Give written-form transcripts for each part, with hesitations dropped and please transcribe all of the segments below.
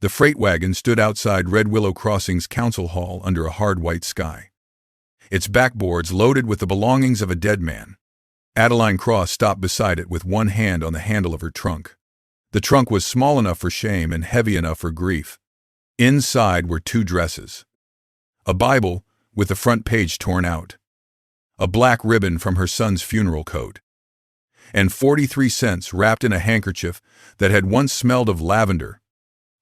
The freight wagon stood outside Redwillow Crossing's council hall under a hard white sky, its backboards loaded with the belongings of a dead man. Adeline Cross stopped beside it with one hand on the handle of her trunk. The trunk was small enough for shame and heavy enough for grief. Inside were 2 dresses, a Bible with the front page torn out, a black ribbon from her son's funeral coat, and 43 cents wrapped in a handkerchief that had once smelled of lavender.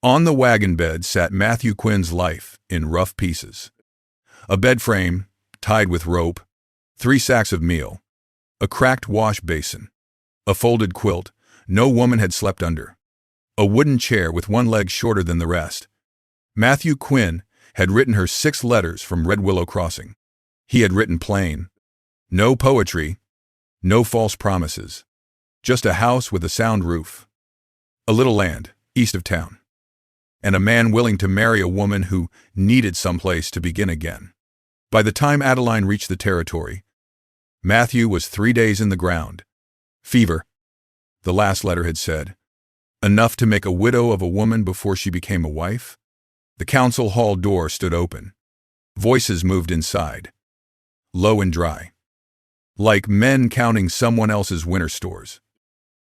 On the wagon bed sat Matthew Quinn's life in rough pieces. A bed frame, tied with rope, 3 sacks of meal, a cracked wash basin, a folded quilt no woman had slept under, a wooden chair with one leg shorter than the rest. Matthew Quinn had written her 6 letters from Redwillow Crossing. He had written plain. No poetry, no false promises. Just a house with a sound roof, a little land east of town, and a man willing to marry a woman who needed someplace to begin again. By the time Adeline reached the territory, Matthew was 3 days in the ground. Fever, the last letter had said. Enough to make a widow of a woman before she became a wife? The council hall door stood open. Voices moved inside, low and dry, like men counting someone else's winter stores.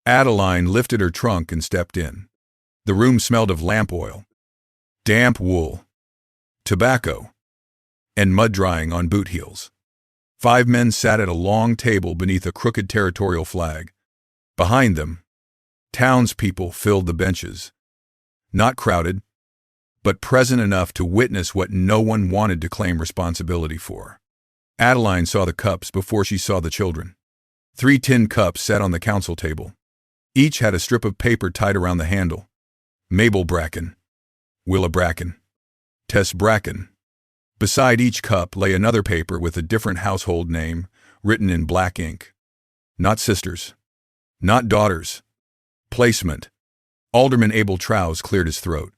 Adeline lifted her trunk and stepped in. The room smelled of lamp oil, damp wool, tobacco, and mud drying on boot heels. 5 men sat at a long table beneath a crooked territorial flag. Behind them, townspeople filled the benches, not crowded, but present enough to witness what no one wanted to claim responsibility for. Adeline saw the cups before she saw the children. 3 tin cups sat on the council table. Each had a strip of paper tied around the handle. Mabel Bracken, Willa Bracken, Tess Bracken. Beside each cup lay another paper with a different household name written in black ink. Not sisters, not daughters. Placement. Alderman Abel Trowse cleared his throat.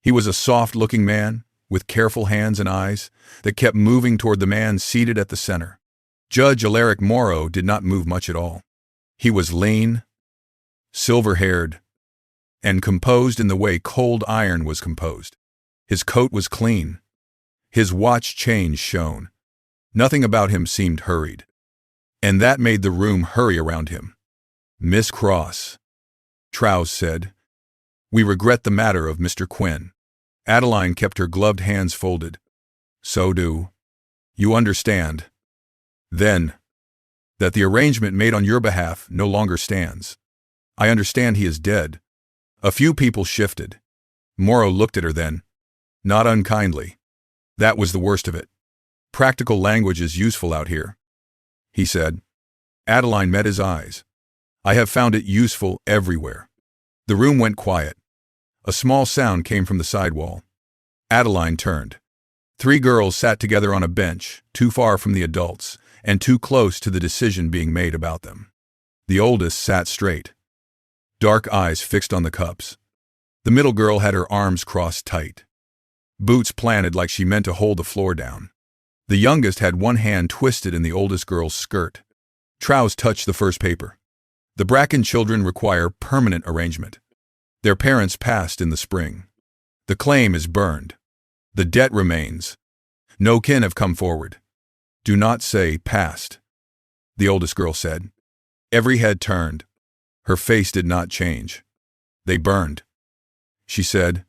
He was a soft-looking man with careful hands and eyes that kept moving toward the man seated at the center. Judge Alaric Morrow did not move much at all. He was lean, silver-haired, and composed in the way cold iron was composed. His coat was clean. His watch chain shone. Nothing about him seemed hurried. And that made the room hurry around him. Miss Cross, Trowse said, we regret the matter of Mr. Quinn. Adeline kept her gloved hands folded. So do. You understand, then, that the arrangement made on your behalf no longer stands. I understand he is dead. A few people shifted. Morrow looked at her then, not unkindly. That was the worst of it. Practical language is useful out here, he said. Adeline met his eyes. I have found it useful everywhere. The room went quiet. A small sound came from the side wall. Adeline turned. 3 girls sat together on a bench, too far from the adults, and too close to the decision being made about them. The oldest sat straight, dark eyes fixed on the cups. The middle girl had her arms crossed tight, boots planted like she meant to hold the floor down. The youngest had one hand twisted in the oldest girl's skirt. Trowse touched the first paper. The Bracken children require permanent arrangement. Their parents passed in the spring. The claim is burned. The debt remains. No kin have come forward. Do not say passed, the oldest girl said. Every head turned. Her face did not change. They burned, she said.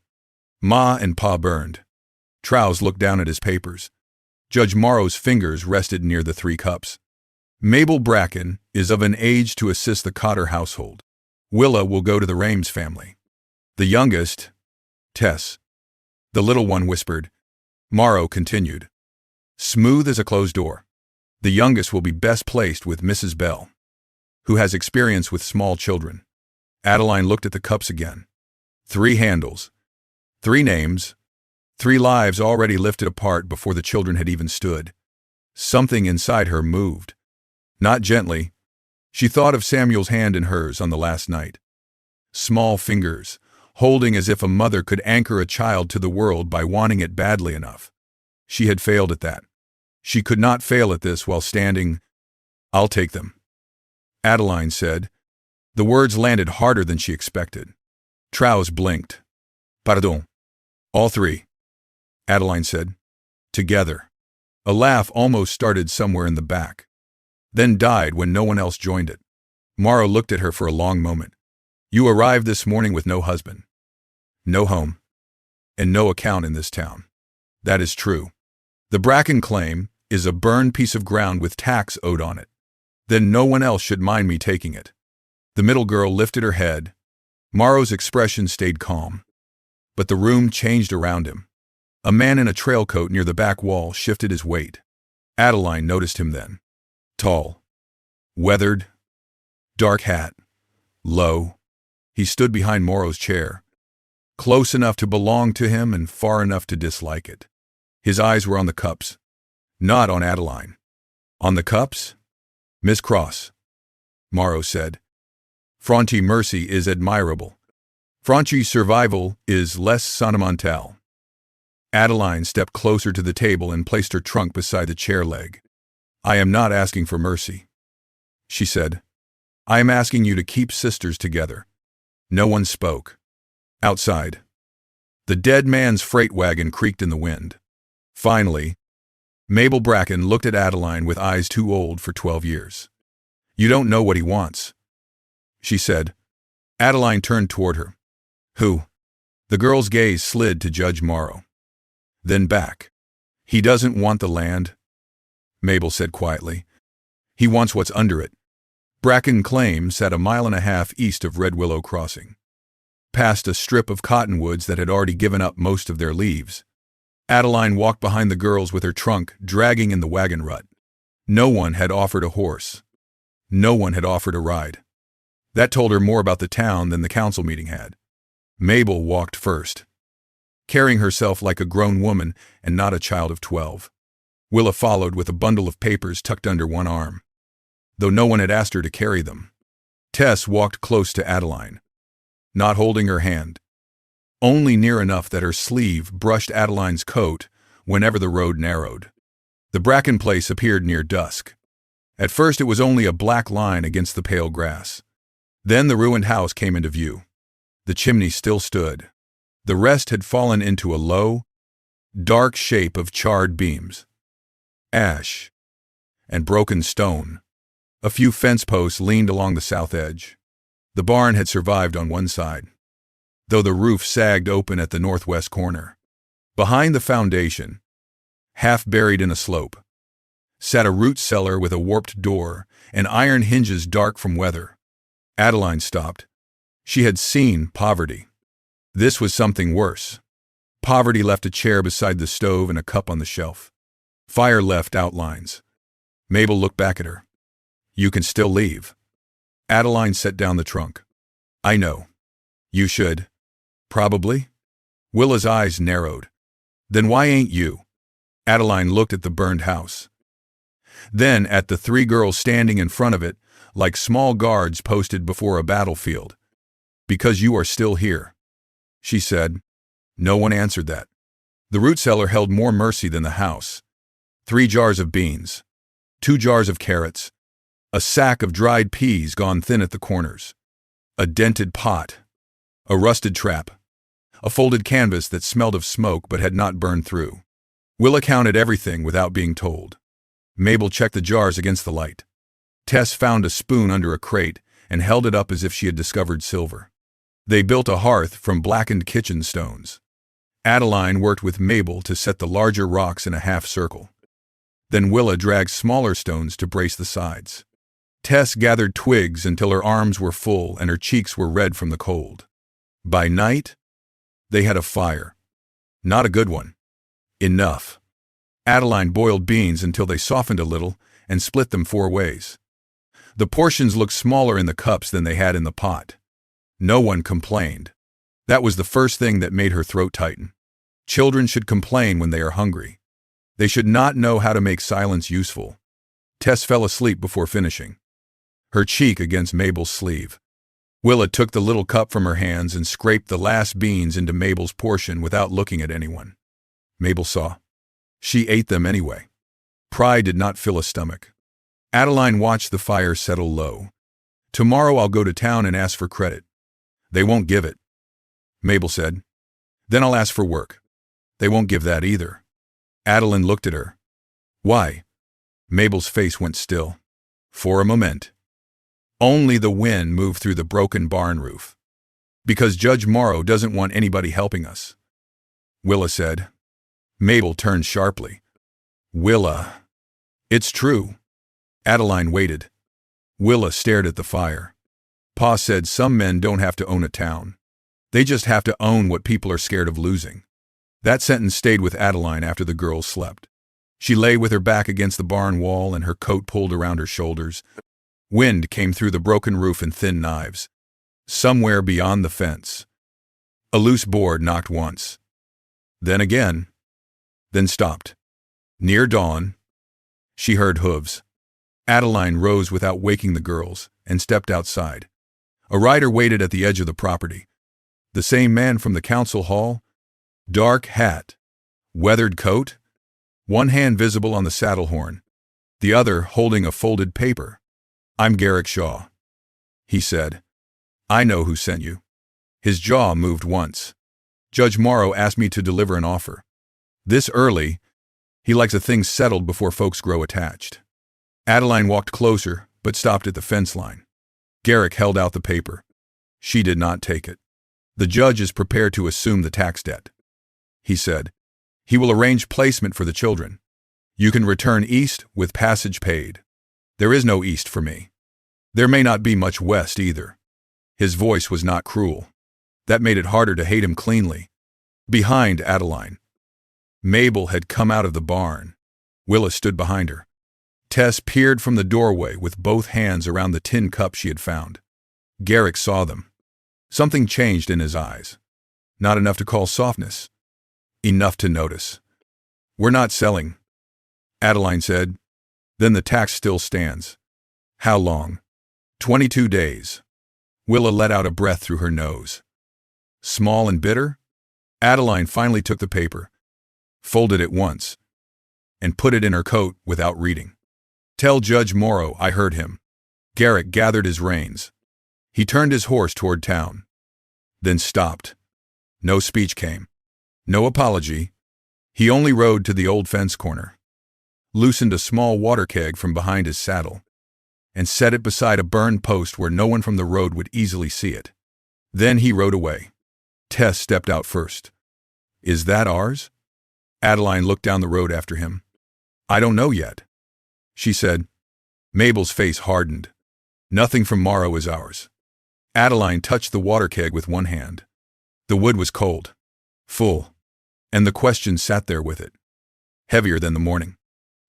Ma and Pa burned. Trowse looked down at his papers. Judge Morrow's fingers rested near the 3 cups. Mabel Bracken is of an age to assist the Cotter household. Willa will go to the Rames family. The youngest, Tess, the little one whispered. Morrow continued. Smooth as a closed door. The youngest will be best placed with Mrs. Bell, who has experience with small children. Adeline looked at the cups again. 3 handles, 3 names, 3 lives already lifted apart before the children had even stood. Something inside her moved. Not gently. She thought of Samuel's hand in hers on the last night. Small fingers, holding as if a mother could anchor a child to the world by wanting it badly enough. She had failed at that. She could not fail at this while standing. I'll take them, Adeline said. The words landed harder than she expected. Trowse blinked. Pardon, All three, Adeline said. Together. A laugh almost started somewhere in the back, then died when no one else joined it. Morrow looked at her for a long moment. You arrived this morning with no husband, no home, and no account in this town. That is true. The Bracken claim is a burned piece of ground with tax owed on it. Then no one else should mind me taking it. The middle girl lifted her head. Morrow's expression stayed calm, but the room changed around him. A man in a trail coat near the back wall shifted his weight. Adeline noticed him then. Tall, weathered, dark hat, low. He stood behind Morrow's chair, close enough to belong to him and far enough to dislike it. His eyes were on the cups, not on Adeline. On the cups? Miss Cross, Morrow said. Franchi mercy is admirable. Franchi survival is less sentimental. Adeline stepped closer to the table and placed her trunk beside the chair leg. I am not asking for mercy, she said. I am asking you to keep sisters together. No one spoke. Outside, the dead man's freight wagon creaked in the wind. Finally, Mabel Bracken looked at Adeline with eyes too old for 12 years. You don't know what he wants, she said. Adeline turned toward her. Who? The girl's gaze slid to Judge Morrow, then back. He doesn't want the land, Mabel said quietly. He wants what's under it. Bracken claim sat 1.5 miles east of Redwillow Crossing, past a strip of cottonwoods that had already given up most of their leaves. Adeline walked behind the girls with her trunk dragging in the wagon rut. No one had offered a horse. No one had offered a ride. That told her more about the town than the council meeting had. Mabel walked first, carrying herself like a grown woman and not a child of 12. Willa followed with a bundle of papers tucked under one arm, though no one had asked her to carry them. Tess walked close to Adeline, not holding her hand, only near enough that her sleeve brushed Adeline's coat whenever the road narrowed. The Bracken place appeared near dusk. At first it was only a black line against the pale grass. Then the ruined house came into view. The chimney still stood. The rest had fallen into a low, dark shape of charred beams, ash, and broken stone. A few fence posts leaned along the south edge. The barn had survived on one side, though the roof sagged open at the northwest corner. Behind the foundation, half buried in a slope, sat a root cellar with a warped door and iron hinges dark from weather. Adeline stopped. She had seen poverty. This was something worse. Poverty left a chair beside the stove and a cup on the shelf. Fire left outlines. Mabel looked back at her. You can still leave. Adeline set down the trunk. I know. You should. Probably. Willa's eyes narrowed. Then why ain't you? Adeline looked at the burned house, then at the 3 girls standing in front of it like small guards posted before a battlefield. Because you are still here, she said. No one answered that. The root cellar held more mercy than the house. 3 jars of beans, 2 jars of carrots, a sack of dried peas gone thin at the corners, a dented pot, a rusted trap, a folded canvas that smelled of smoke but had not burned through. Willa counted everything without being told. Mabel checked the jars against the light. Tess found a spoon under a crate and held it up as if she had discovered silver. They built a hearth from blackened kitchen stones. Adeline worked with Mabel to set the larger rocks in a half circle. Then Willa dragged smaller stones to brace the sides. Tess gathered twigs until her arms were full and her cheeks were red from the cold. By night, they had a fire. Not a good one. Enough. Adeline boiled beans until they softened a little and split them 4 ways. The portions looked smaller in the cups than they had in the pot. No one complained. That was the first thing that made her throat tighten. Children should complain when they are hungry. They should not know how to make silence useful. Tess fell asleep before finishing, her cheek against Mabel's sleeve. Willa took the little cup from her hands and scraped the last beans into Mabel's portion without looking at anyone. Mabel saw. She ate them anyway. Pride did not fill a stomach. Adeline watched the fire settle low. Tomorrow I'll go to town and ask for credit. They won't give it, Mabel said. Then I'll ask for work. They won't give that either. Adeline looked at her. Why? Mabel's face went still. For a moment. Only the wind moved through the broken barn roof. Because Judge Morrow doesn't want anybody helping us, Willa said. Mabel turned sharply. Willa. It's true. Adeline waited. Willa stared at the fire. Pa said some men don't have to own a town. They just have to own what people are scared of losing. That sentence stayed with Adeline after the girls slept. She lay with her back against the barn wall and her coat pulled around her shoulders. Wind came through the broken roof in thin knives. Somewhere beyond the fence, a loose board knocked once. Then again. Then stopped. Near dawn, she heard hooves. Adeline rose without waking the girls and stepped outside. A rider waited at the edge of the property. The same man from the council hall. Dark hat. Weathered coat. One hand visible on the saddle horn. The other holding a folded paper. I'm Garrick Shaw, he said. I know who sent you. His jaw moved once. Judge Morrow asked me to deliver an offer. This early, he likes a thing settled before folks grow attached. Adeline walked closer, but stopped at the fence line. Garrick held out the paper. She did not take it. The judge is prepared to assume the tax debt, he said. He will arrange placement for the children. You can return east with passage paid. There is no east for me. There may not be much west either. His voice was not cruel. That made it harder to hate him cleanly. Behind Adeline, Mabel had come out of the barn. Willa stood behind her. Tess peered from the doorway with both hands around the tin cup she had found. Garrick saw them. Something changed in his eyes. Not enough to call softness. Enough to notice. We're not selling, Adeline said. Then the tax still stands. How long? 22 days. Willa let out a breath through her nose. Small and bitter? Adeline finally took the paper, folded it once, and put it in her coat without reading. Tell Judge Morrow I heard him. Garrick gathered his reins. He turned his horse toward town, then stopped. No speech came. No apology. He only rode to the old fence corner, loosened a small water keg from behind his saddle, and set it beside a burned post where no one from the road would easily see it. Then he rode away. Tess stepped out first. Is that ours? Adeline looked down the road after him. I don't know yet, she said. Mabel's face hardened. Nothing from Morrow is ours. Adeline touched the water keg with one hand. The wood was cold, full, and the question sat there with it, heavier than the morning.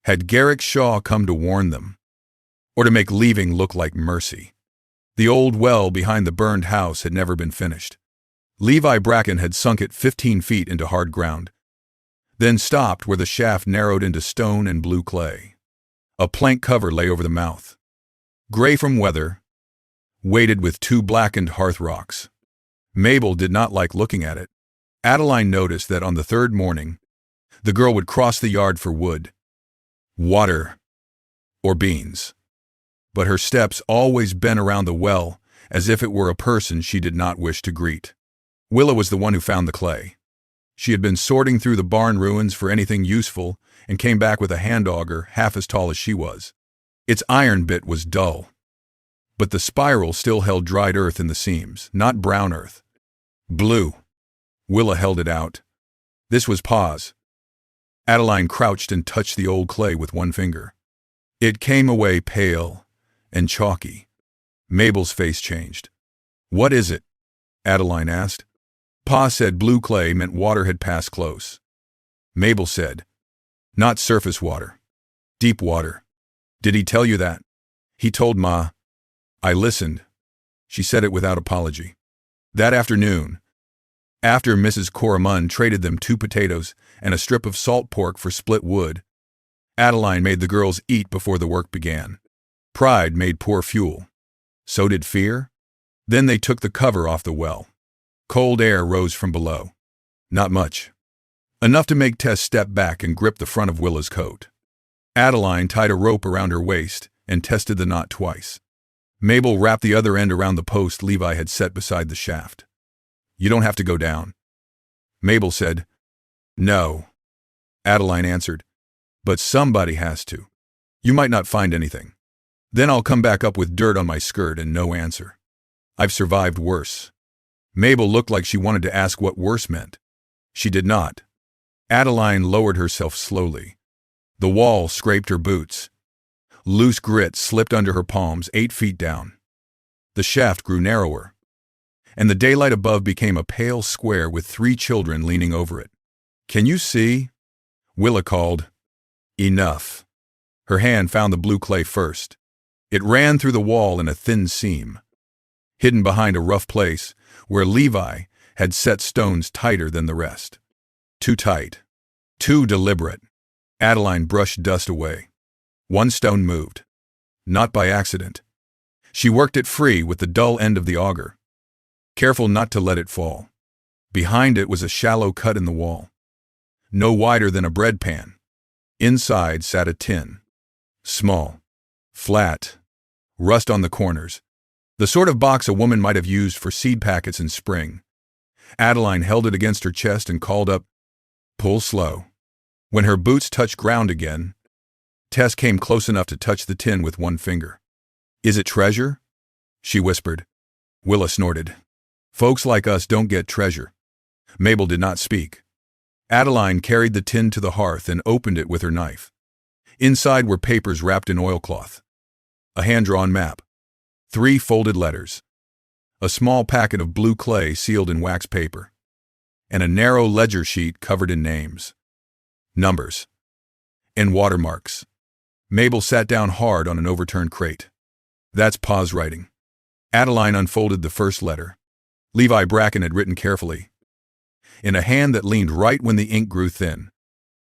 Had Garrick Shaw come to warn them? Or to make leaving look like mercy? The old well behind the burned house had never been finished. Levi Bracken had sunk it 15 feet into hard ground, then stopped where the shaft narrowed into stone and blue clay. A plank cover lay over the mouth, gray from weather, weighted with 2 blackened hearth rocks. Mabel did not like looking at it. Adeline noticed that on the 3rd morning, the girl would cross the yard for wood, water, or beans. But her steps always bent around the well as if it were a person she did not wish to greet. Willa was the one who found the clay. She had been sorting through the barn ruins for anything useful and came back with a hand auger half as tall as she was. Its iron bit was dull, but the spiral still held dried earth in the seams, not brown earth. Blue. Willa held it out. This was Pa's. Adeline crouched and touched the old clay with one finger. It came away pale and chalky. Mabel's face changed. What is it? Adeline asked. Pa said blue clay meant water had passed close. Mabel said, not surface water, deep water. Did he tell you that? He told Ma. I listened. She said it without apology. That afternoon, after Mrs. Corriman traded them 2 potatoes and a strip of salt pork for split wood, Adeline made the girls eat before the work began. Pride made poor fuel. So did fear. Then they took the cover off the well. Cold air rose from below. Not much. Enough to make Tess step back and grip the front of Willa's coat. Adeline tied a rope around her waist and tested the knot twice. Mabel wrapped the other end around the post Levi had set beside the shaft. You don't have to go down, Mabel said. No, Adeline answered, but somebody has to. You might not find anything. Then I'll come back up with dirt on my skirt and no answer. I've survived worse. Mabel looked like she wanted to ask what worse meant. She did not. Adeline lowered herself slowly. The wall scraped her boots. Loose grit slipped under her palms 8 feet down. The shaft grew narrower, and the daylight above became a pale square with 3 children leaning over it. Can you see? Willa called. Enough. Her hand found the blue clay first. It ran through the wall in a thin seam, hidden behind a rough place where Levi had set stones tighter than the rest. Too tight. Too deliberate. Adeline brushed dust away. 1 stone moved. Not by accident. She worked it free with the dull end of the auger, careful not to let it fall. Behind it was a shallow cut in the wall, no wider than a bread pan. Inside sat a tin. Small. Flat. Rust on the corners. The sort of box a woman might have used for seed packets in spring. Adeline held it against her chest and called up, "Pull slow." When her boots touched ground again, Tess came close enough to touch the tin with 1 finger. "Is it treasure?" she whispered. Willa snorted. "Folks like us don't get treasure." Mabel did not speak. Adeline carried the tin to the hearth and opened it with her knife. Inside were papers wrapped in oilcloth, a hand-drawn map, 3 folded letters, a small packet of blue clay sealed in wax paper, and a narrow ledger sheet covered in names, numbers, and watermarks. Mabel sat down hard on an overturned crate. "That's Pa's writing." Adeline unfolded the first letter. Levi Bracken had written carefully, in a hand that leaned right when the ink grew thin.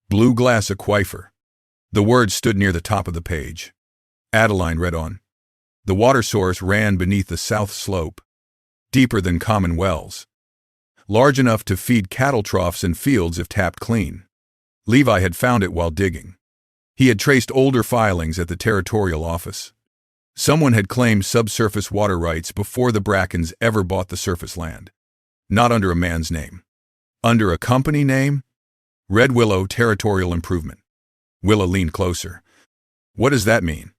"Blue glass aquifer." The words stood near the top of the page. Adeline read on. The water source ran beneath the south slope, deeper than common wells, large enough to feed cattle troughs and fields if tapped clean. Levi had found it while digging. He had traced older filings at the territorial office. Someone had claimed subsurface water rights before the Brackens ever bought the surface land. Not under a man's name. Under a company name? Redwillow Territorial Improvement. Willa leaned closer. "What does that mean?"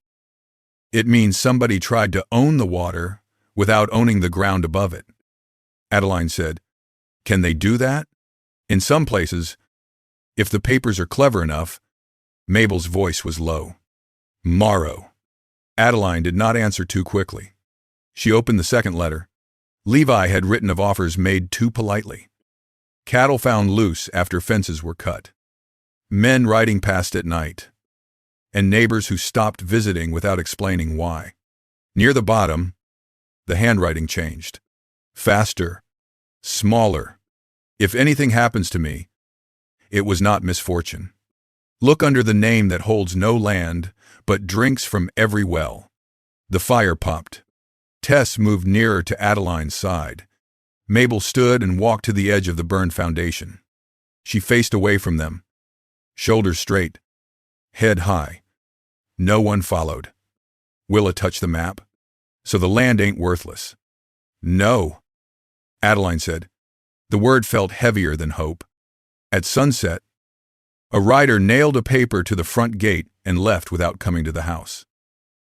"It means somebody tried to own the water without owning the ground above it," Adeline said. "Can they do that?" "In some places, if the papers are clever enough." Mabel's voice was low. "Morrow." Adeline did not answer too quickly. She opened the second letter. Levi had written of offers made too politely. Cattle found loose after fences were cut. Men riding past at night. And neighbors who stopped visiting without explaining why. Near the bottom, the handwriting changed. Faster. Smaller. "If anything happens to me, it was not misfortune. Look under the name that holds no land, but drinks from every well." The fire popped. Tess moved nearer to Adeline's side. Mabel stood and walked to the edge of the burned foundation. She faced away from them, shoulders straight, head high. No one followed. Willa touched the map. "So the land ain't worthless." "No," Adeline said. The word felt heavier than hope. At sunset, a rider nailed a paper to the front gate and left without coming to the house.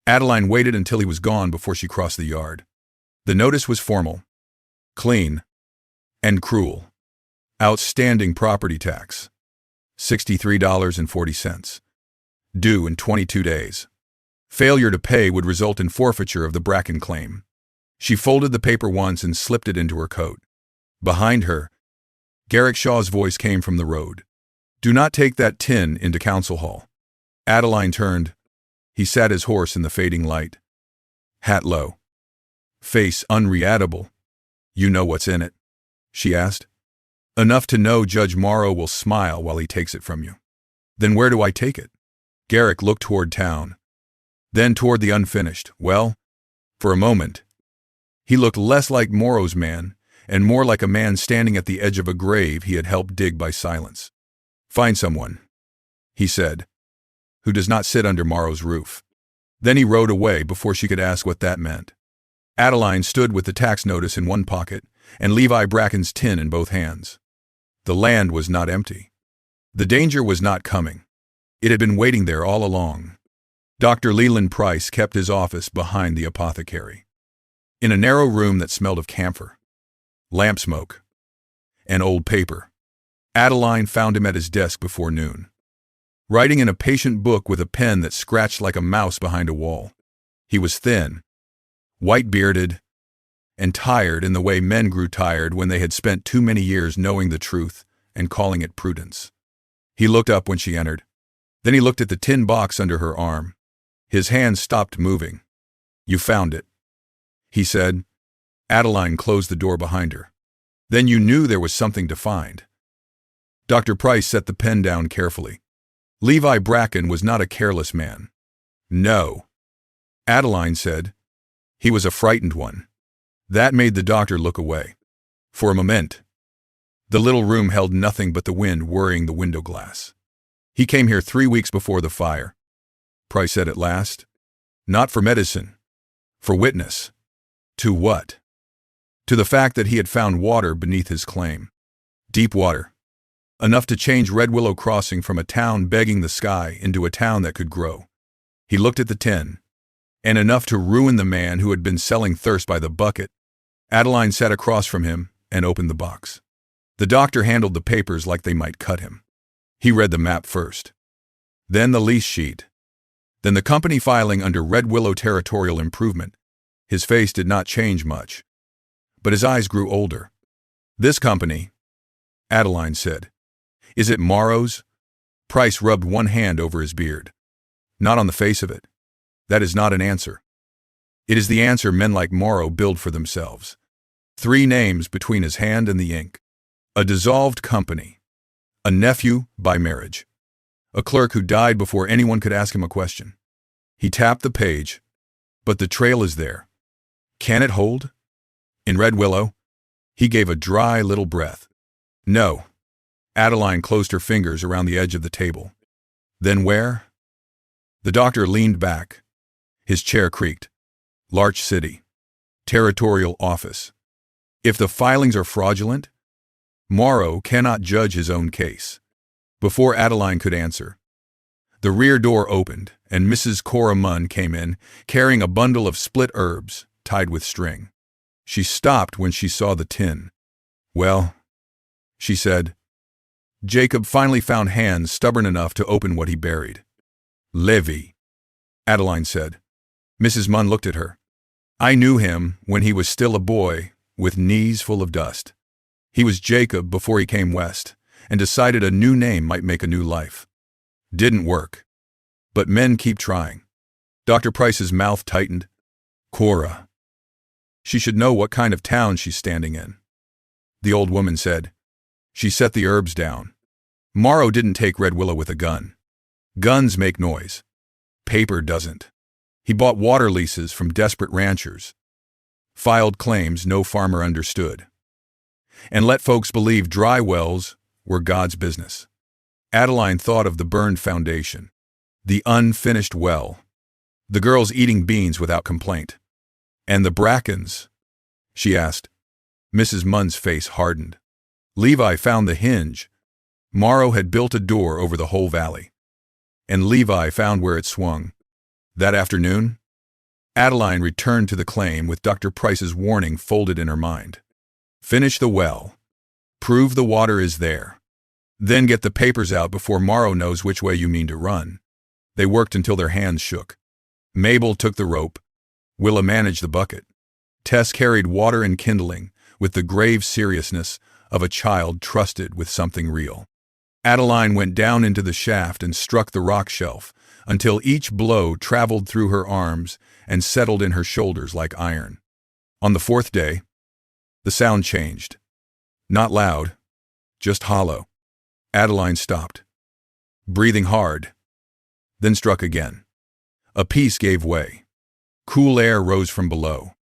Adeline waited until he was gone before she crossed the yard. The notice was formal, clean, and cruel. Outstanding property tax, $63.40. Due in 22 days. Failure to pay would result in forfeiture of the Bracken claim. She folded the paper once and slipped it into her coat. Behind her, Garrick Shaw's voice came from the road. "Do not take that tin into Council Hall." Adeline turned. He sat his horse in the fading light. Hat low. Face unreadable. "You know what's in it?" she asked. "Enough to know Judge Morrow will smile while he takes it from you." "Then where do I take it?" Garrick looked toward town, then toward the unfinished. Well, for a moment, he looked less like Morrow's man and more like a man standing at the edge of a grave he had helped dig by silence. "Find someone," he said, "who does not sit under Morrow's roof." Then he rode away before she could ask what that meant. Adeline stood with the tax notice in one pocket and Levi Bracken's tin in both hands. The land was not empty. The danger was not coming. It had been waiting there all along. Dr. Leland Price kept his office behind the apothecary, in a narrow room that smelled of camphor, lamp smoke, and old paper. Adeline found him at his desk before noon, writing in a patient book with a pen that scratched like a mouse behind a wall. He was thin, white-bearded, and tired in the way men grew tired when they had spent too many years knowing the truth and calling it prudence. He looked up when she entered. Then he looked at the tin box under her arm. His hand stopped moving. "You found it," he said. Adeline closed the door behind her. "Then you knew there was something to find." Dr. Price set the pen down carefully. Levi Bracken was not a careless man. "No," Adeline said. "He was a frightened one." That made the doctor look away. For a moment, the little room held nothing but the wind worrying the window glass. "He came here 3 weeks before the fire," Price said at last. "Not for medicine. For witness." To what? To the fact that he had found water beneath his claim. Deep water. Enough to change Redwillow Crossing from a town begging the sky into a town that could grow. He looked at the tin. And enough to ruin the man who had been selling thirst by the bucket. Adeline sat across from him and opened the box. The doctor handled the papers like they might cut him. He read the map first. Then the lease sheet. Then the company filing under Redwillow Territorial Improvement. His face did not change much, but his eyes grew older. "This company," Adeline said. "Is it Morrow's?" Price rubbed one hand over his beard. "Not on the face of it. That is not an answer. It is the answer men like Morrow build for themselves." 3 names between his hand and the ink. A dissolved company. A nephew by marriage. A clerk who died before anyone could ask him a question. He tapped the page, but the trail is there. Can it hold? In Redwillow? He gave a dry little breath. No. Adeline closed her fingers around the edge of the table. Then where? The doctor leaned back. His chair creaked. Larch City. Territorial office. If the filings are fraudulent, Morrow cannot judge his own case. Before Adeline could answer, the rear door opened and Mrs. Cora Munn came in, carrying a bundle of split herbs tied with string. She stopped when she saw the tin. "Well," she said. Jacob finally found hands stubborn enough to open what he buried. "Levi," Adeline said. Mrs. Munn looked at her. "I knew him when he was still a boy with knees full of dust. He was Jacob before he came west and decided a new name might make a new life. Didn't work. But men keep trying." Dr. Price's mouth tightened. "Cora. She should know what kind of town she's standing in," the old woman said. She set the herbs down. "Morrow didn't take Redwillow with a gun. Guns make noise. Paper doesn't. He bought water leases from desperate ranchers. Filed claims no farmer understood. And let folks believe dry wells were God's business." Adeline thought of the burned foundation, the unfinished well, the girls eating beans without complaint. "And the Brackens?" she asked. Mrs. Munn's face hardened. "Levi found the hinge. Morrow had built a door over the whole valley. And Levi found where it swung. That afternoon, Adeline returned to the claim with Dr. Price's warning folded in her mind. Finish the well. Prove the water is there. Then get the papers out before Morrow knows which way you mean to run." They worked until their hands shook. Mabel took the rope. Willa managed the bucket. Tess carried water and kindling with the grave seriousness of a child trusted with something real. Adeline went down into the shaft and struck the rock shelf until each blow traveled through her arms and settled in her shoulders like iron. On the 4th day, the sound changed. Not loud, just hollow. Adeline stopped, breathing hard, then struck again. A piece gave way. Cool air rose from below,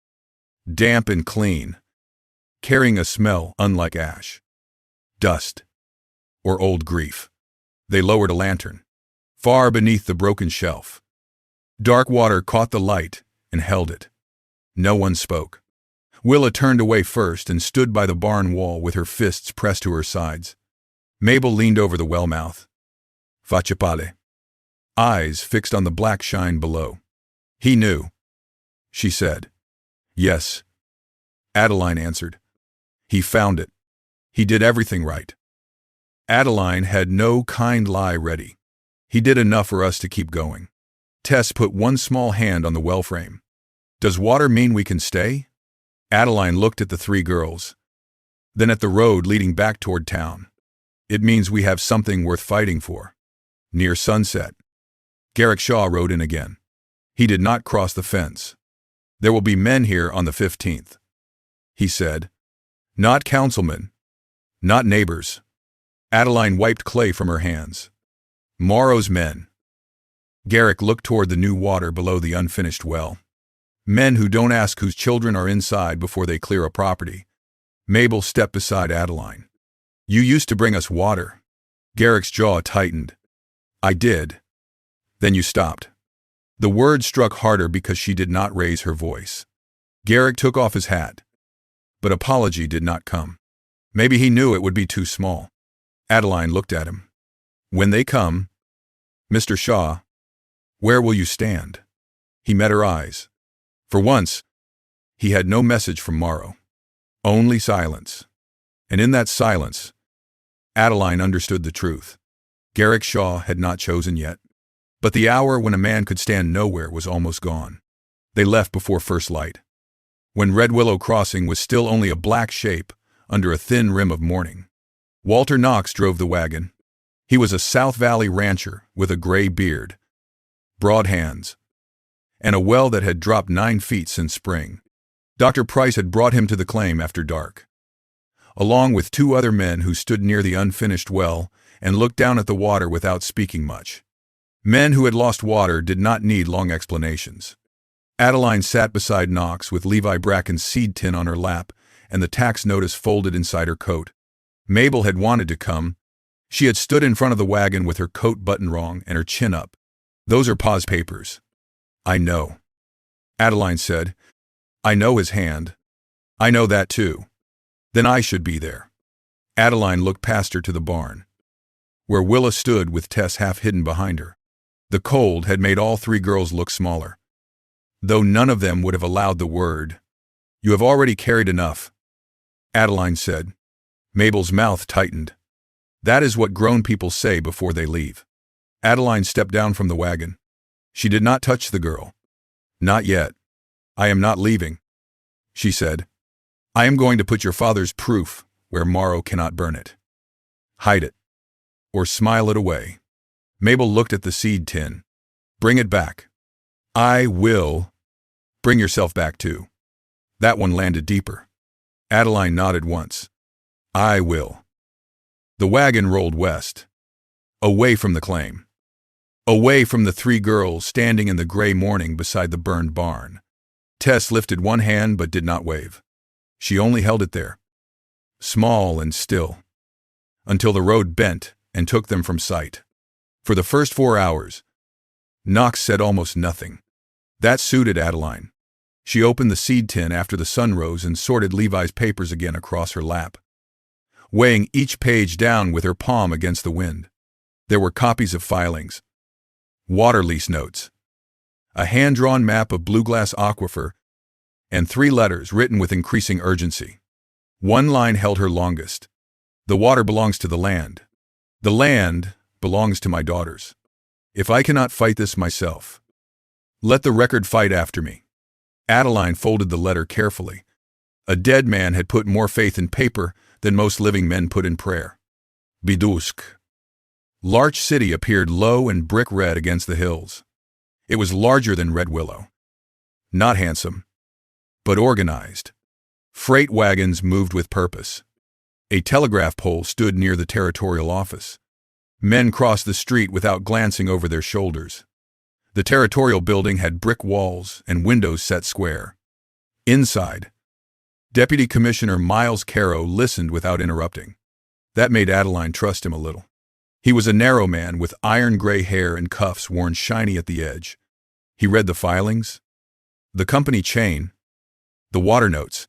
damp and clean, carrying a smell unlike ash, dust, or old grief. They lowered a lantern, far beneath the broken shelf. Dark water caught the light and held it. No one spoke. Willa turned away first and stood by the barn wall with her fists pressed to her sides. Mabel leaned over the well mouth. Facciapale. Eyes fixed on the black shine below. He knew. She said. Yes. Adeline answered. He found it. He did everything right. Adeline had no kind lie ready. He did enough for us to keep going. Tess put one small hand on the well frame. Does water mean we can stay? Adeline looked at the three girls, then at the road leading back toward town. It means we have something worth fighting for. Near sunset, Garrick Shaw rode in again. He did not cross the fence. There will be men here on the 15th, he said. Not councilmen, not neighbors. Adeline wiped clay from her hands. Morrow's men. Garrick looked toward the new water below the unfinished well. Men who don't ask whose children are inside before they clear a property. Mabel stepped beside Adeline. You used to bring us water. Garrick's jaw tightened. I did. Then you stopped. The word struck harder because she did not raise her voice. Garrick took off his hat. But apology did not come. Maybe he knew it would be too small. Adeline looked at him. When they come, Mr. Shaw, where will you stand? He met her eyes. For once, he had no message from Morrow. Only silence. And in that silence, Adeline understood the truth. Garrick Shaw had not chosen yet. But the hour when a man could stand nowhere was almost gone. They left before first light, when Redwillow Crossing was still only a black shape under a thin rim of morning. Walter Knox drove the wagon. He was a South Valley rancher with a gray beard, broad hands, and a well that had dropped 9 feet since spring. Dr. Price had brought him to the claim after dark, along with 2 other men who stood near the unfinished well and looked down at the water without speaking much. Men who had lost water did not need long explanations. Adeline sat beside Knox with Levi Bracken's seed tin on her lap and the tax notice folded inside her coat. Mabel had wanted to come. She had stood in front of the wagon with her coat buttoned wrong and her chin up. Those are Pa's papers. I know. Adeline said. I know his hand. I know that too. Then I should be there. Adeline looked past her to the barn, where Willa stood with Tess half hidden behind her. The cold had made all 3 girls look smaller, though none of them would have allowed the word. You have already carried enough, Adeline said. Mabel's mouth tightened. That is what grown people say before they leave. Adeline stepped down from the wagon. She did not touch the girl. Not yet. I am not leaving, she said. I am going to put your father's proof where Morrow cannot burn it. Hide it, or smile it away. Mabel looked at the seed tin. Bring it back. I will. Bring yourself back too. That one landed deeper. Adeline nodded once. I will. The wagon rolled west, away from the claim, away from the 3 girls standing in the gray morning beside the burned barn. Tess lifted one hand but did not wave. She only held it there, small and still, until the road bent and took them from sight. For the first 4 hours, Knox said almost nothing. That suited Adeline. She opened the seed tin after the sun rose and sorted Levi's papers again across her lap, weighing each page down with her palm against the wind. There were copies of filings, water lease notes, a hand-drawn map of Blue Glass Aquifer, and 3 letters written with increasing urgency. One line held her longest. The water belongs to the land. The land belongs to my daughters. If I cannot fight this myself, let the record fight after me. Adeline folded the letter carefully. A dead man had put more faith in paper than most living men put in prayer. Bidusk. Larch City appeared low and brick red against the hills. It was larger than Redwillow. Not handsome, but organized. Freight wagons moved with purpose. A telegraph pole stood near the territorial office. Men crossed the street without glancing over their shoulders. The territorial building had brick walls and windows set square. Inside, Deputy Commissioner Miles Caro listened without interrupting. That made Adeline trust him a little. He was a narrow man with iron gray hair and cuffs worn shiny at the edge. He read the filings, the company chain, the water notes,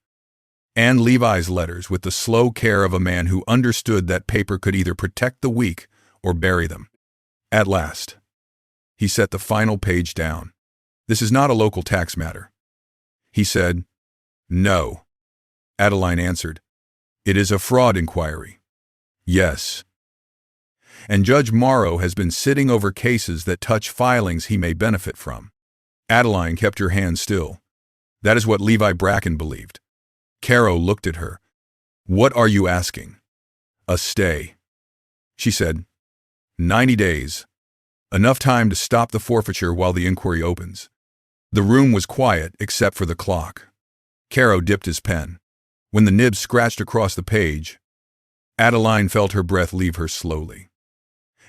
and Levi's letters with the slow care of a man who understood that paper could either protect the weak or bury them. At last, he set the final page down. "This is not a local tax matter," he said. "No," Adeline answered. "It is a fraud inquiry." "Yes. And Judge Morrow has been sitting over cases that touch filings he may benefit from." Adeline kept her hand still. "That is what Levi Bracken believed." Caro looked at her. "What are you asking?" "A stay," she said. 90 days. Enough time to stop the forfeiture while the inquiry opens." The room was quiet except for the clock. Caro dipped his pen. When the nib scratched across the page, Adeline felt her breath leave her slowly,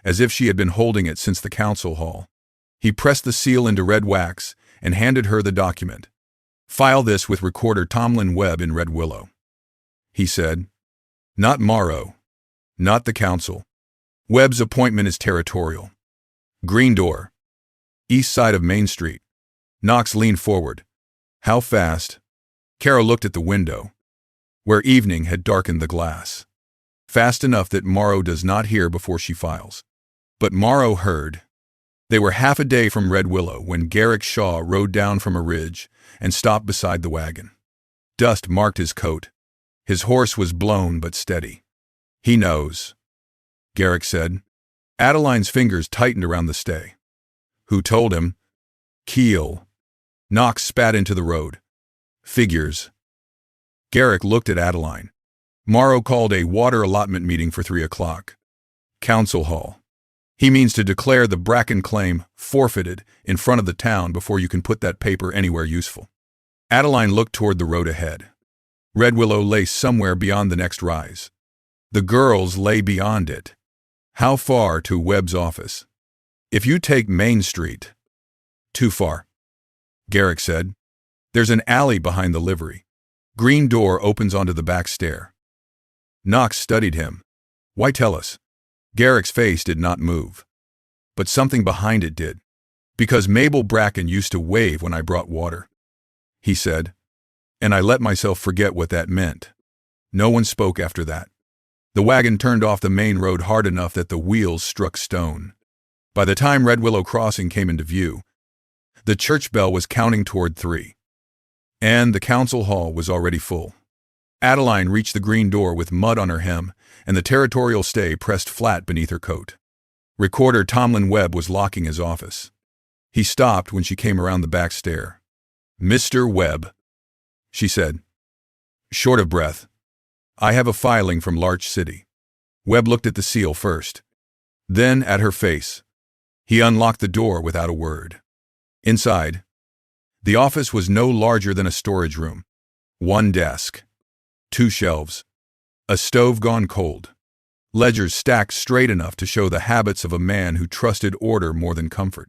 as if she had been holding it since the council hall. He pressed the seal into red wax and handed her the document. "File this with Recorder Tomlin Webb in Redwillow," he said. "Not Morrow, not the council. Webb's appointment is territorial. Green door, east side of Main Street." Knox leaned forward. "How fast?" Caro looked at the window, where evening had darkened the glass. "Fast enough that Morrow does not hear before she files." But Morrow heard. They were half a day from Redwillow when Garrick Shaw rode down from a ridge and stopped beside the wagon. Dust marked his coat. His horse was blown but steady. "He knows," Garrick said. Adeline's fingers tightened around the stay. "Who told him?" "Keel." Knox spat into the road. "Figures." Garrick looked at Adeline. "Morrow called a water allotment meeting for 3 o'clock. Council Hall. He means to declare the Bracken claim forfeited in front of the town before you can put that paper anywhere useful." Adeline looked toward the road ahead. Redwillow lay somewhere beyond the next rise. The girls lay beyond it. How far to Webb's office? "If you take Main Street." "Too far," Garrick said. "There's an alley behind the livery. Green door opens onto the back stair." Knox studied him. "Why tell us?" Garrick's face did not move, but something behind it did. "Because Mabel Bracken used to wave when I brought water," he said, "and I let myself forget what that meant." No one spoke after that. The wagon turned off the main road hard enough that the wheels struck stone. By the time Redwillow Crossing came into view, the church bell was counting toward 3, and the council hall was already full. Adeline reached the green door with mud on her hem and the territorial stay pressed flat beneath her coat. Recorder Tomlin Webb was locking his office. He stopped when she came around the back stair. "Mr. Webb," she said, short of breath. "I have a filing from Larch City." Webb looked at the seal first, then at her face. He unlocked the door without a word. Inside, the office was no larger than a storage room. 1 desk, 2 shelves, a stove gone cold, ledgers stacked straight enough to show the habits of a man who trusted order more than comfort.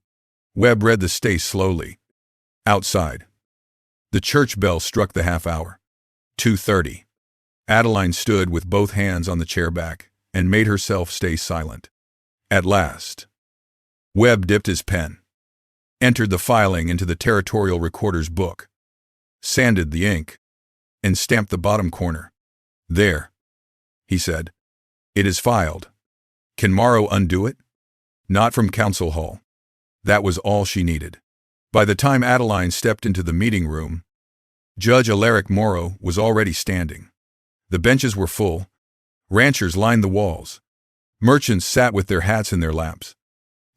Webb read the stay slowly. Outside, the church bell struck the half hour. 2:30. Adeline stood with both hands on the chair back and made herself stay silent. At last, Webb dipped his pen, entered the filing into the territorial recorder's book, sanded the ink, and stamped the bottom corner. "There," he said. "It is filed. Can Morrow undo it?" Not from council hall. That was all she needed. By the time Adeline stepped into the meeting room, Judge Alaric Morrow was already standing. The benches were full. Ranchers lined the walls. Merchants sat with their hats in their laps.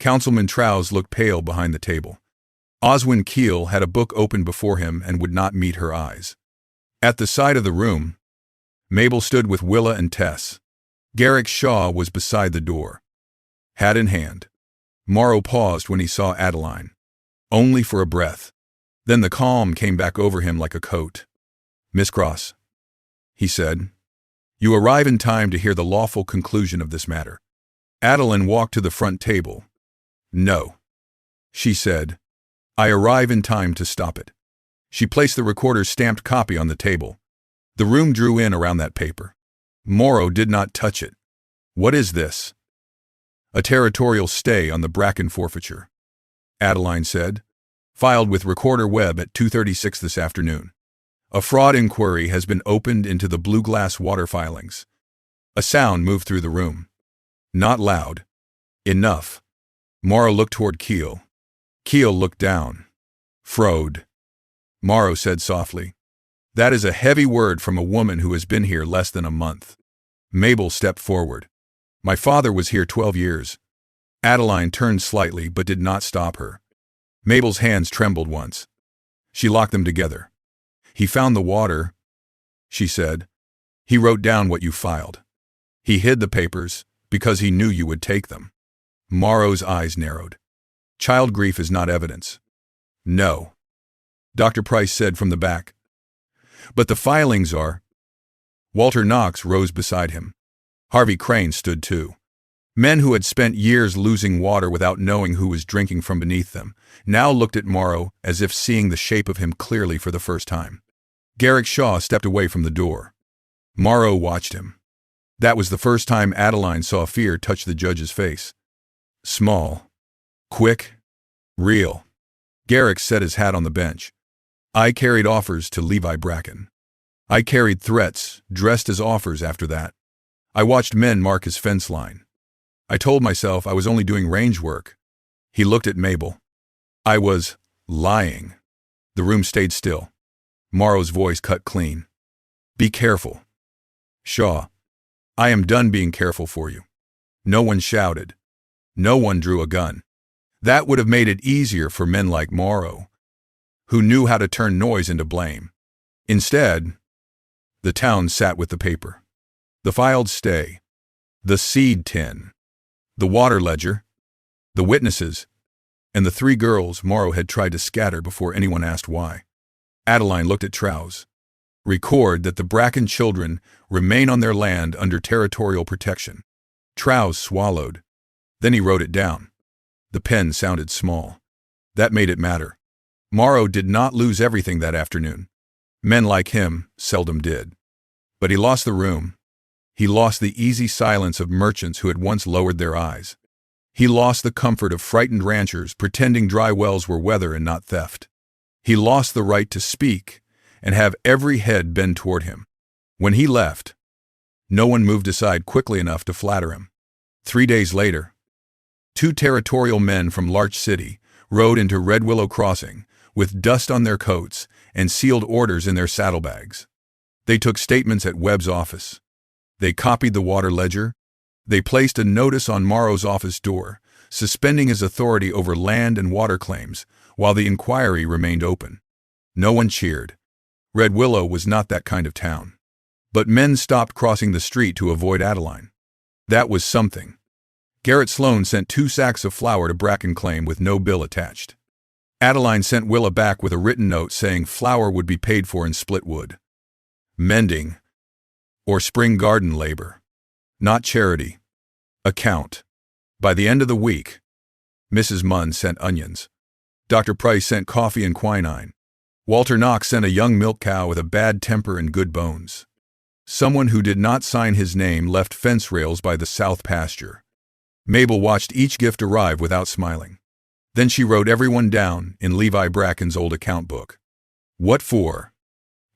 Councilman Trowse looked pale behind the table. Oswin Keel had a book open before him and would not meet her eyes. At the side of the room, Mabel stood with Willa and Tess. Garrick Shaw was beside the door, hat in hand. Morrow paused when he saw Adeline, only for a breath. Then the calm came back over him like a coat. "Miss Cross," he said, "you arrive in time to hear the lawful conclusion of this matter." Adeline walked to the front table. "No," she said, "I arrive in time to stop it." She placed the recorder's stamped copy on the table. The room drew in around that paper. Morrow did not touch it. "What is this?" "A territorial stay on the Bracken forfeiture," Adeline said. "Filed with Recorder Webb at 2:36 this afternoon. A fraud inquiry has been opened into the blue glass water filings. A sound moved through the room. Not loud. Enough. Morrow looked toward Keel. Keel looked down. Frode. Morrow said softly, "That is a heavy word from a woman who has been here less than a month." Mabel stepped forward. "My father was here 12 years. Adeline turned slightly but did not stop her. Mabel's hands trembled once. She locked them together. "He found the water," she said. "He wrote down what you filed. He hid the papers because he knew you would take them." Morrow's eyes narrowed. "Child grief is not evidence." "No," Dr. Price said from the back. "But the filings are." Walter Knox rose beside him. Harvey Crane stood too. Men who had spent years losing water without knowing who was drinking from beneath them now looked at Morrow as if seeing the shape of him clearly for the first time. Garrick Shaw stepped away from the door. Morrow watched him. That was the first time Adeline saw fear touch the judge's face. Small. Quick. Real. Garrick set his hat on the bench. "I carried offers to Levi Bracken. I carried threats, dressed as offers after that. I watched men mark his fence line. I told myself I was only doing range work." He looked at Mabel. "I was lying." The room stayed still. Morrow's voice cut clean. "Be careful." "Shaw, I am done being careful for you." No one shouted. No one drew a gun. That would have made it easier for men like Morrow, who knew how to turn noise into blame. Instead, the town sat with the paper. The filed stay. The seed tin. The water ledger. The witnesses. And the 3 girls Morrow had tried to scatter before anyone asked why. Adeline looked at Trows. "Record that the Bracken children remain on their land under territorial protection." Trows swallowed. Then he wrote it down. The pen sounded small. That made it matter. Morrow did not lose everything that afternoon. Men like him seldom did. But he lost the room. He lost the easy silence of merchants who had once lowered their eyes. He lost the comfort of frightened ranchers pretending dry wells were weather and not theft. He lost the right to speak and have every head bend toward him. When he left, no one moved aside quickly enough to flatter him. 3 days later, 2 territorial men from Larch City rode into Redwillow Crossing with dust on their coats and sealed orders in their saddlebags. They took statements at Webb's office. They copied the water ledger. They placed a notice on Morrow's office door, suspending his authority over land and water claims while the inquiry remained open. No one cheered. Redwillow was not that kind of town. But men stopped crossing the street to avoid Adeline. That was something. Garrett Sloan sent 2 sacks of flour to Bracken Claim with no bill attached. Adeline sent Willa back with a written note saying flour would be paid for in split wood. Mending. Or spring garden labor. Not charity. Account. By the end of the week, Mrs. Munn sent onions. Dr. Price sent coffee and quinine. Walter Knox sent a young milk cow with a bad temper and good bones. Someone who did not sign his name left fence rails by the south pasture. Mabel watched each gift arrive without smiling. Then she wrote everyone down in Levi Bracken's old account book. "What for?"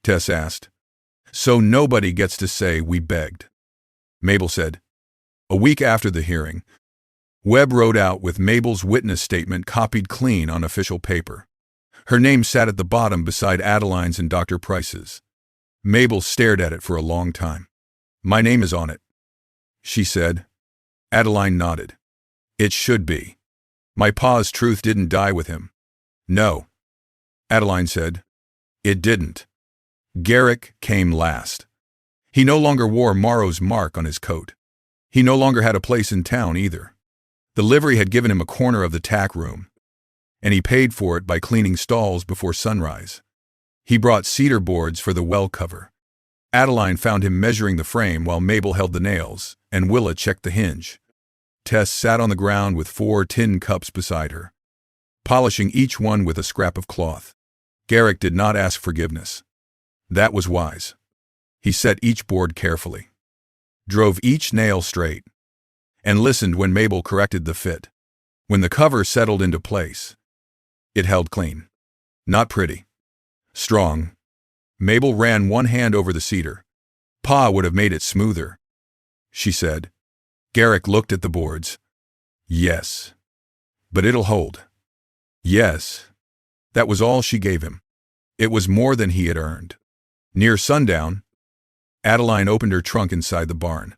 Tess asked. "So nobody gets to say we begged." Mabel said. A week after the hearing, Webb wrote out with Mabel's witness statement copied clean on official paper. Her name sat at the bottom beside Adeline's and Dr. Price's. Mabel stared at it for a long time. "My name is on it," she said. Adeline nodded. "It should be. My pa's truth didn't die with him." "No," Adeline said. "It didn't. Garrick came last. He no longer wore Morrow's mark on his coat. He no longer had a place in town either. The livery had given him a corner of the tack room, and he paid for it by cleaning stalls before sunrise. He brought cedar boards for the well cover. Adeline found him measuring the frame while Mabel held the nails, and Willa checked the hinge. Tess sat on the ground with 4 tin cups beside her, polishing each one with a scrap of cloth. Garrick did not ask forgiveness. That was wise. He set each board carefully, drove each nail straight, and listened when Mabel corrected the fit. When the cover settled into place, it held clean. Not pretty. Strong. Mabel ran one hand over the cedar. Pa would have made it smoother, she said. Garrick looked at the boards. Yes. But it'll hold. Yes. That was all she gave him. It was more than he had earned. Near sundown, Adeline opened her trunk inside the barn.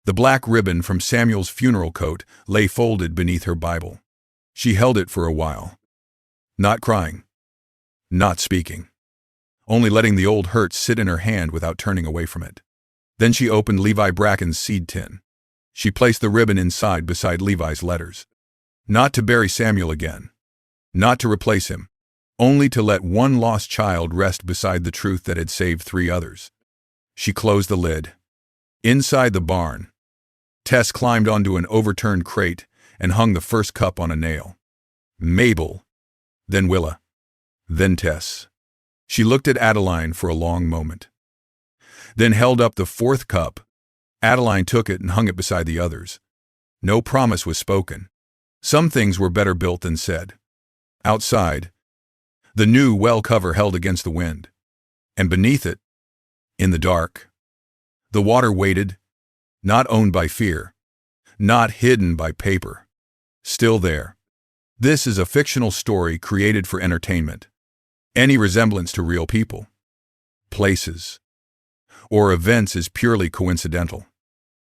The black ribbon from Samuel's funeral coat lay folded beneath her Bible. She held it for a while. Not crying. Not speaking. Only letting the old hurt sit in her hand without turning away from it. Then she opened Levi Bracken's seed tin. She placed the ribbon inside beside Levi's letters. Not to bury Samuel again. Not to replace him. Only to let one lost child rest beside the truth that had saved 3 others. She closed the lid. Inside the barn, Tess climbed onto an overturned crate and hung the first cup on a nail. Mabel. Then Willa. Then Tess. She looked at Adeline for a long moment. Then held up the 4th cup. Adeline took it and hung it beside the others. No promise was spoken. Some things were better built than said. Outside, the new well cover held against the wind. And beneath it, in the dark, the water waited, not owned by fear, not hidden by paper. Still there. This is a fictional story created for entertainment. Any resemblance to real people, places, or events is purely coincidental.